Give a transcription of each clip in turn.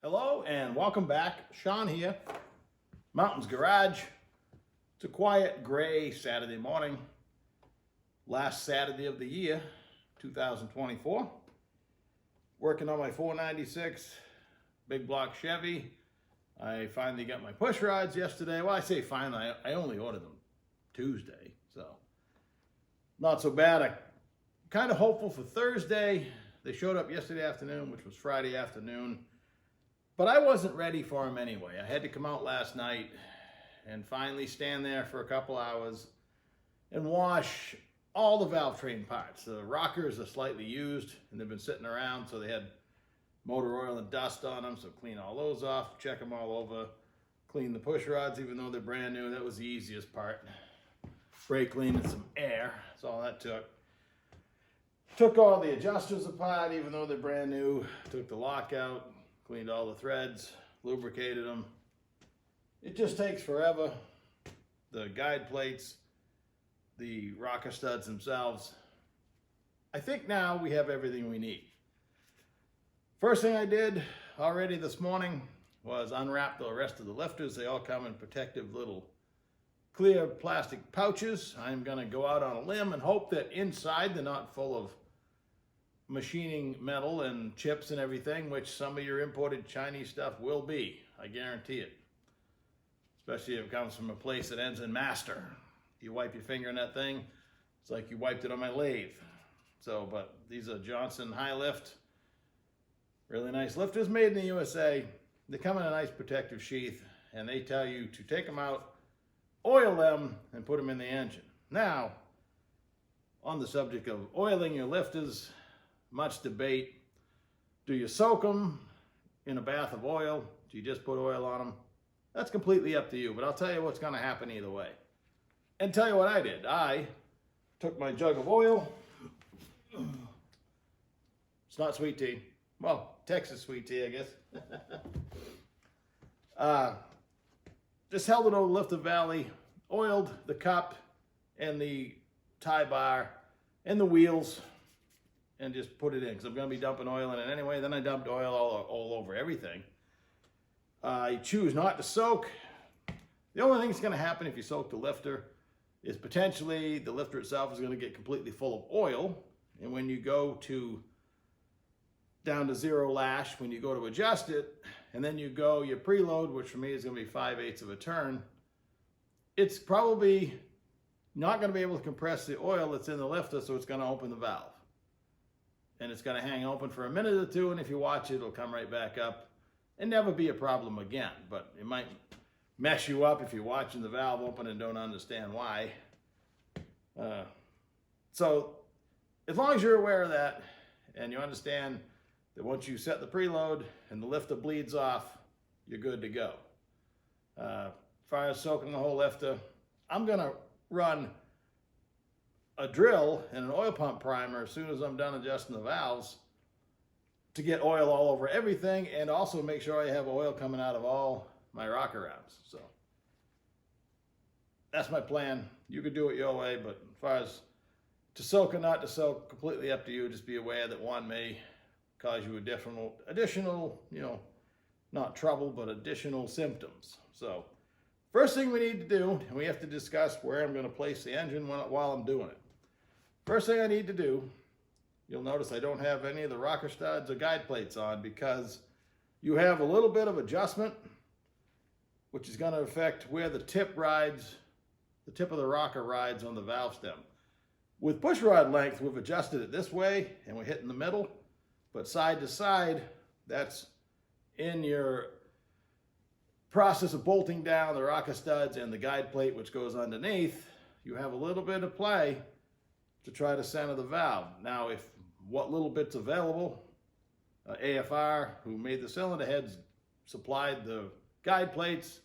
Hello and welcome back. Sean here, Mountains Garage. It's a quiet gray Saturday morning, last Saturday of the year, 2024. Working on my 496 big block Chevy. I finally got my push rods yesterday. Well, I say finally, I only ordered them Tuesday, so not so bad. I'm kind of hopeful for Thursday. They showed up yesterday afternoon, which was Friday afternoon. But I wasn't ready for them anyway. I had to come out last night and finally stand there for a couple hours and wash all the valve train parts. The rockers are slightly used and they've been sitting around, so they had motor oil and dust on them, so clean all those off, check them all over, clean the push rods even though they're brand new. That was the easiest part. Brake clean and some air, that's all that took. Took all the adjusters apart even though they're brand new, took the lock out, cleaned all the threads, lubricated them. It just takes forever. The guide plates, the rocker studs themselves. I think now we have everything we need. First thing I did already this morning was unwrap the rest of the lifters. They all come in protective little clear plastic pouches. I'm gonna go out on a limb and hope that inside they're not full of machining metal and chips and everything, which some of your imported Chinese stuff will be. I guarantee it. Especially if it comes from a place that ends in master. You wipe your finger on that thing, it's like you wiped it on my lathe. So, but these are Johnson high lift. Really nice lifters made in the USA. They come in a nice protective sheath and they tell you to take them out, oil them, and put them in the engine. Now, on the subject of oiling your lifters, much debate. Do you soak them in a bath of oil? Do you just put oil on them? That's completely up to you, but I'll tell you what's going to happen either way. And tell you what I did. I took my jug of oil. It's not sweet tea. Well, Texas sweet tea, I guess. Just held it over the lift of valley, oiled the cup and the tie bar and the wheels, and just put it in because I'm going to be dumping oil in it anyway. Then I dumped oil all over everything. I choose not to soak. The only thing that's going to happen if you soak the lifter is potentially the lifter itself is going to get completely full of oil. And when you go down to zero lash, when you go to adjust it, and then you go your preload, which for me is going to be 5/8 of a turn, it's probably not going to be able to compress the oil that's in the lifter, so it's going to open the valve. And it's going to hang open for a minute or two, and if you watch it, it'll come right back up and never be a problem again. But it might mess you up if you're watching the valve open and don't understand why. So as long as you're aware of that and you understand that once you set the preload and the lifter bleeds off, you're good to go. As far as soaking the whole lifter, I'm going to run a drill and an oil pump primer as soon as I'm done adjusting the valves to get oil all over everything and also make sure I have oil coming out of all my rocker rounds. So that's my plan. You could do it your way, but as far as to soak or not to soak, completely up to you. Just be aware that one may cause you additional, not trouble, but additional symptoms. So first thing we need to do, and we have to discuss where I'm going to place the engine while I'm doing it. First thing I need to do, you'll notice I don't have any of the rocker studs or guide plates on because you have a little bit of adjustment, which is going to affect where the tip of the rocker rides on the valve stem. With push rod length, we've adjusted it this way and we're hitting the middle, but side to side, that's in your process of bolting down the rocker studs and the guide plate, which goes underneath. You have a little bit of play to try to center the valve. Now, if what little bit's available, AFR, who made the cylinder heads, supplied the guide plates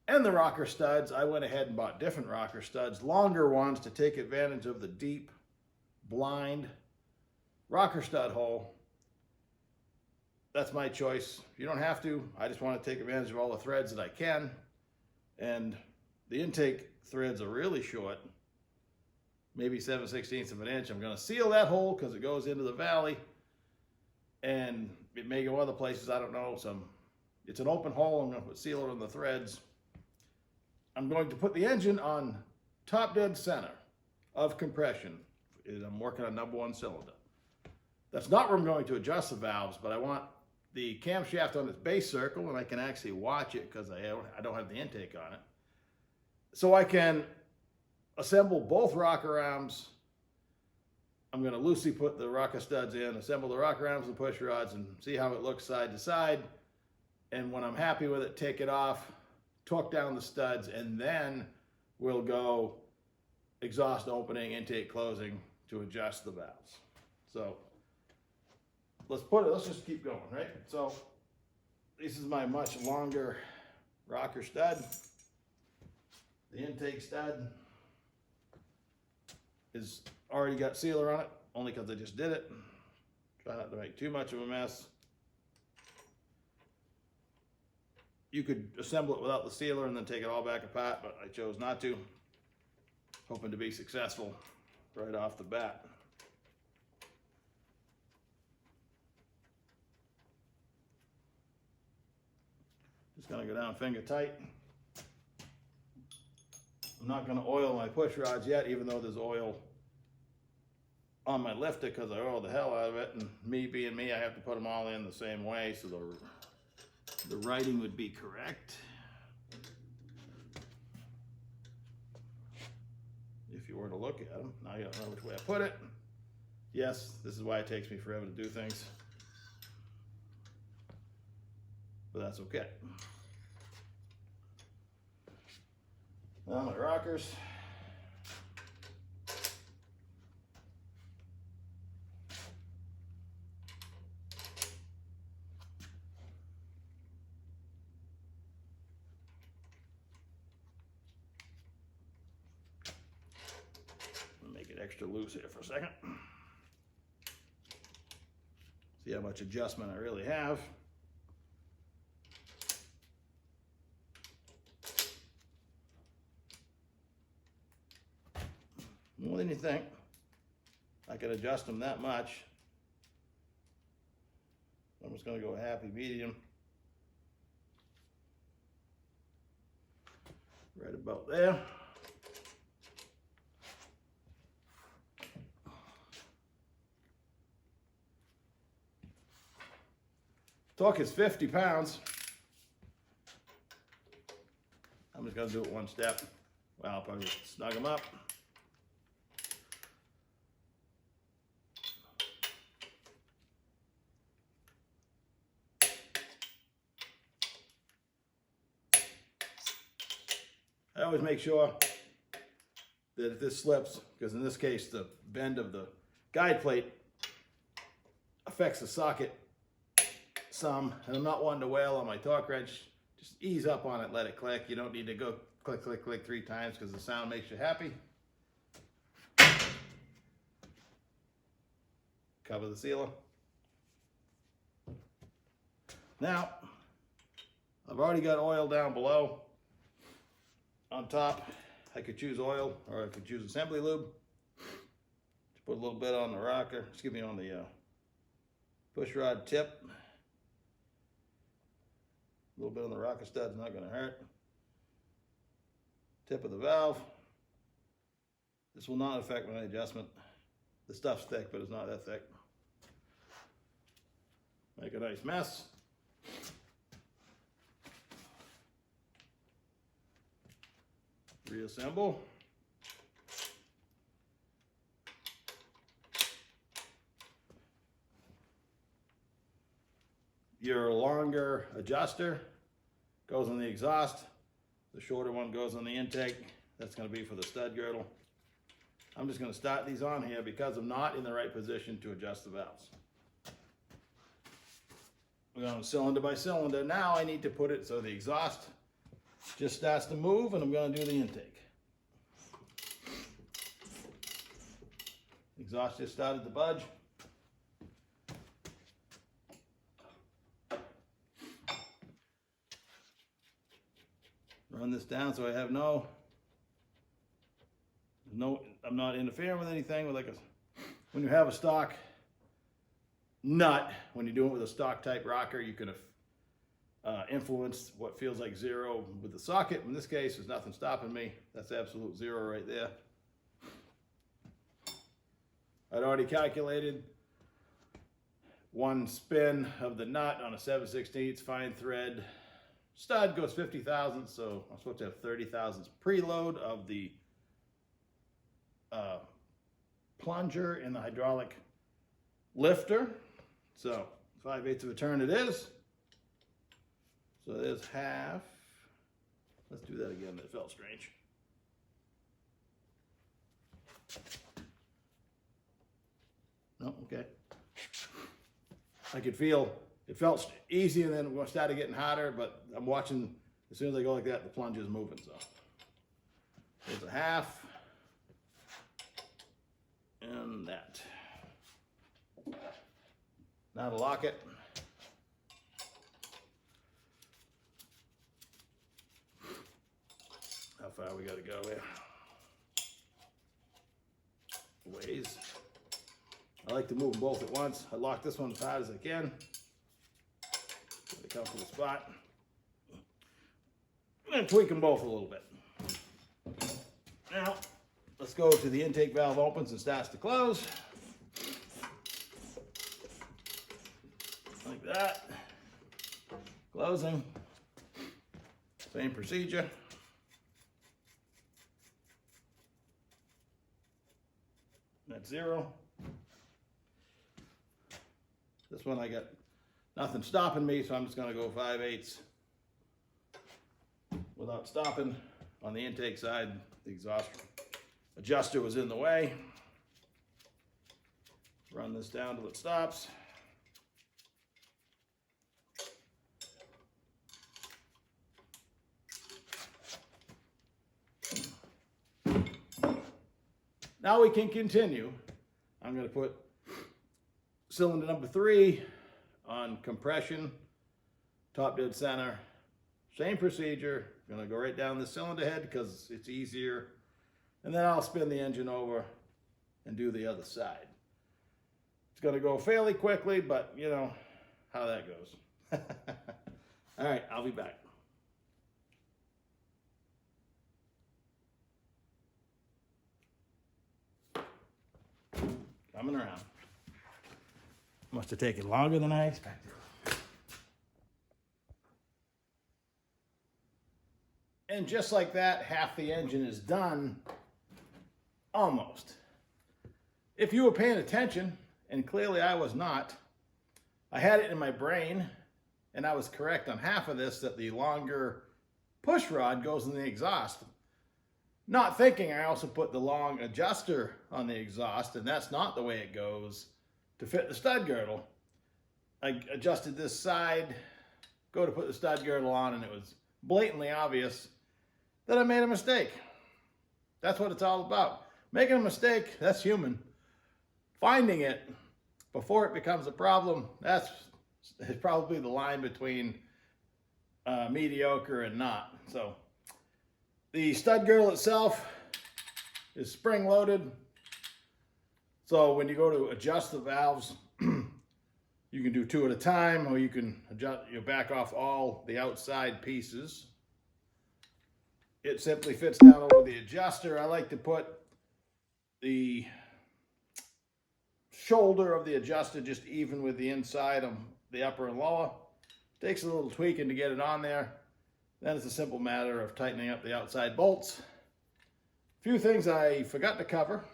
and the rocker studs. I went ahead and bought different rocker studs, longer ones to take advantage of the deep, blind rocker stud hole. That's my choice. You don't have to. I just want to take advantage of all the threads that I can. And the intake threads are really short, maybe 7/16 of an inch. I'm going to seal that hole because it goes into the valley. And it may go other places, I don't know. It's an open hole. I'm going to put sealer in the threads. I'm going to put the engine on top dead center of compression. I'm working on #1 cylinder. That's not where I'm going to adjust the valves, but I want the camshaft on its base circle, and I can actually watch it because I don't have the intake on it. So I can assemble both rocker arms. I'm going to loosely put the rocker studs in, assemble the rocker arms and push rods, and see how it looks side to side. And when I'm happy with it, take it off, torque down the studs, and then we'll go exhaust opening, intake closing to adjust the valves. So let's just keep going, right? So this is my much longer rocker stud. The intake stud is already got sealer on it, only because I just did it. Try not to make too much of a mess. You could assemble it without the sealer and then take it all back apart, but I chose not to. Hoping to be successful right off the bat. Just gonna go down finger tight. I'm not gonna oil my push rods yet, even though there's oil on my lifter because I oiled the hell out of it, and me being me, I have to put them all in the same way so the writing would be correct. If you were to look at them, now you don't know which way I put it. Yes, this is why it takes me forever to do things, but that's okay. Now my rockers. Make it extra loose here for a second. See how much adjustment I really have. More than you think. I could adjust them that much. I'm just going to go a happy medium. Right about there. Torque is 50 pounds. I'm just going to do it one step. Well, I'll probably snug them up. I always make sure that if this slips, because in this case the bend of the guide plate affects the socket some, and I'm not one to wail on my torque wrench. Just ease up on it, let it click. You don't need to go click, click, click 3 times because the sound makes you happy. Cover the sealer. Now, I've already got oil down below. On top, I could choose oil or I could choose assembly lube. Just put a little bit on the rocker, excuse me, on the push rod tip. A little bit on the rocker stud's not going to hurt. Tip of the valve. This will not affect my adjustment. The stuff's thick, but it's not that thick. Make a nice mess. Reassemble. Your longer adjuster goes on the exhaust. The shorter one goes on the intake. That's going to be for the stud girdle. I'm just going to start these on here because I'm not in the right position to adjust the valves. We're going cylinder by cylinder. Now I need to put it so the exhaust just starts to move, and I'm going to do the intake. Exhaust just started to budge. Run this down so I have I'm not interfering with anything. When you have a stock nut, when you're doing it with a stock type rocker, you can influence what feels like zero with the socket. In this case, there's nothing stopping me. That's absolute zero right there. I'd already calculated one spin of the nut on a 7/16 fine thread stud goes 50 thousandths, so I'm supposed to have 30 thousandths preload of the plunger in the hydraulic lifter. So 5/8 of a turn it is. So there's half. Let's do that again. That felt strange. No, okay. I could feel, it felt easy and then it started getting hotter, but I'm watching, as soon as I go like that, the plunge is moving, so. There's a half. And that. Now to lock it. How far we gotta go here? Ways. I like to move them both at once. I lock this one as hard as I can. Get a comfortable spot. And tweak them both a little bit. Now, let's go to the intake valve opens and starts to close. Like that. Closing. Same procedure. That's zero. This one I got nothing stopping me, so I'm just going to go 5/8 without stopping. On the intake side, the exhaust adjuster was in the way. Run this down till it stops. Now we can continue. I'm going to put cylinder number 3 on compression, top dead center. Same procedure. I'm going to go right down the cylinder head because it's easier. And then I'll spin the engine over and do the other side. It's going to go fairly quickly, but you know how that goes. All right, I'll be back. Coming around. Must have taken longer than I expected. And just like that, half the engine is done. Almost. If you were paying attention, and clearly I was not, I had it in my brain, and I was correct on half of this, that the longer push rod goes in the exhaust. Not thinking I also put the long adjuster on the exhaust, and that's not the way it goes to fit the stud girdle. I adjusted this side, go to put the stud girdle on, and it was blatantly obvious that I made a mistake. That's what it's all about. Making a mistake, that's human. Finding it before it becomes a problem, that's probably the line between mediocre and not. So the stud girdle itself is spring loaded. So when you go to adjust the valves, you can do 2 at a time, or you can adjust, you back off all the outside pieces. It simply fits down over the adjuster. I like to put the shoulder of the adjuster just even with the inside of the upper and lower. Takes a little tweaking to get it on there. Then it's a simple matter of tightening up the outside bolts. A few things I forgot to cover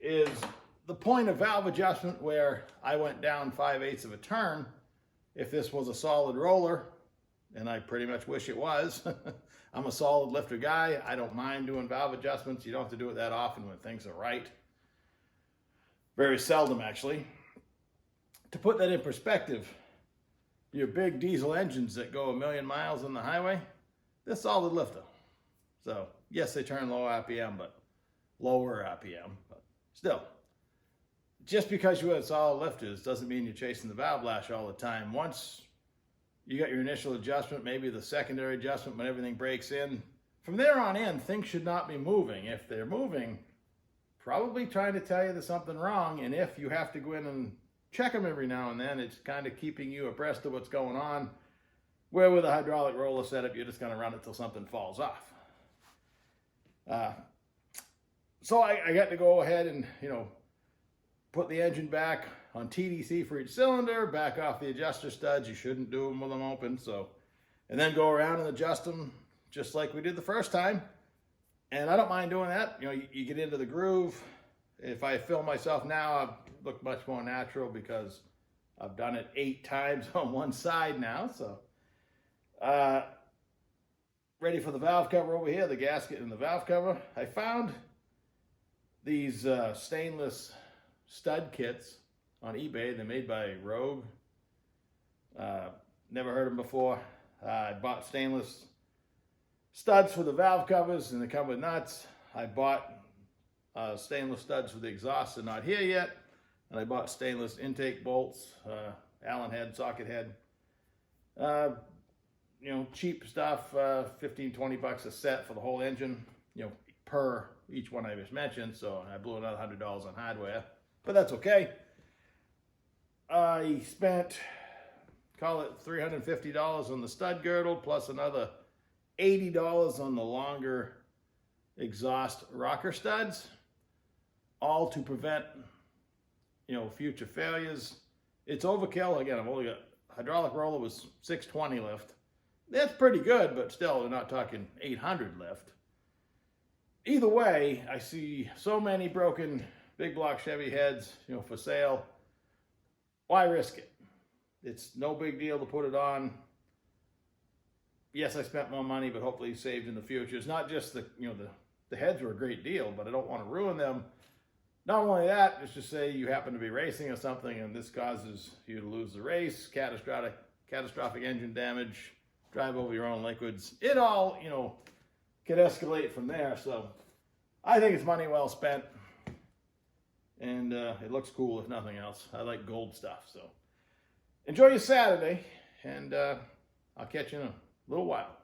is the point of valve adjustment where I went down 5/8 of a turn. If this was a solid roller, and I pretty much wish it was, I'm a solid lifter guy. I don't mind doing valve adjustments. You don't have to do it that often when things are right. Very seldom, actually. To put that in perspective, your big diesel engines that go 1,000,000 miles on the highway, they're solid lifter. So yes, they turn low RPM, but lower RPM, but still. Just because you have solid lifters doesn't mean you're chasing the valve lash all the time. Once you got your initial adjustment, maybe the secondary adjustment when everything breaks in, from there on in, things should not be moving. If they're moving, probably trying to tell you there's something wrong, and if you have to go in and check them every now and then. It's kind of keeping you abreast of what's going on. Where with a hydraulic roller setup, you're just going to run it till something falls off. So I got to go ahead and, put the engine back on TDC for each cylinder, back off the adjuster studs. You shouldn't do them with them open. And then go around and adjust them just like we did the first time. And I don't mind doing that. You get into the groove. If I film myself now, I look much more natural because I've done it 8 times on one side now. So, ready for the valve cover over here, the gasket and the valve cover. I found these stainless stud kits on eBay. They're made by Rogue. Never heard of them before. I bought stainless studs for the valve covers and they come with nuts. I bought stainless studs for the exhaust. They're not here yet. And I bought stainless intake bolts, Allen head, socket head. Cheap stuff, 15, 20 bucks a set for the whole engine, per each one I just mentioned. So I blew another $100 on hardware, but that's okay. I spent, call it $350 on the stud girdle, plus another $80 on the longer exhaust rocker studs, all to prevent, future failures. It's overkill. Again, I've only got hydraulic roller was 620 lift. That's pretty good, but still, we're not talking 800 lift. Either way, I see so many broken big block Chevy heads, for sale. Why risk it? It's no big deal to put it on. Yes, I spent more money, but hopefully saved in the future. It's not just the heads were a great deal, but I don't want to ruin them. Not only that, let's just say you happen to be racing or something and this causes you to lose the race, catastrophic engine damage, drive over your own liquids. It all, could escalate from there. So I think it's money well spent. And it looks cool if nothing else. I like gold stuff. So enjoy your Saturday, and I'll catch you in a little while.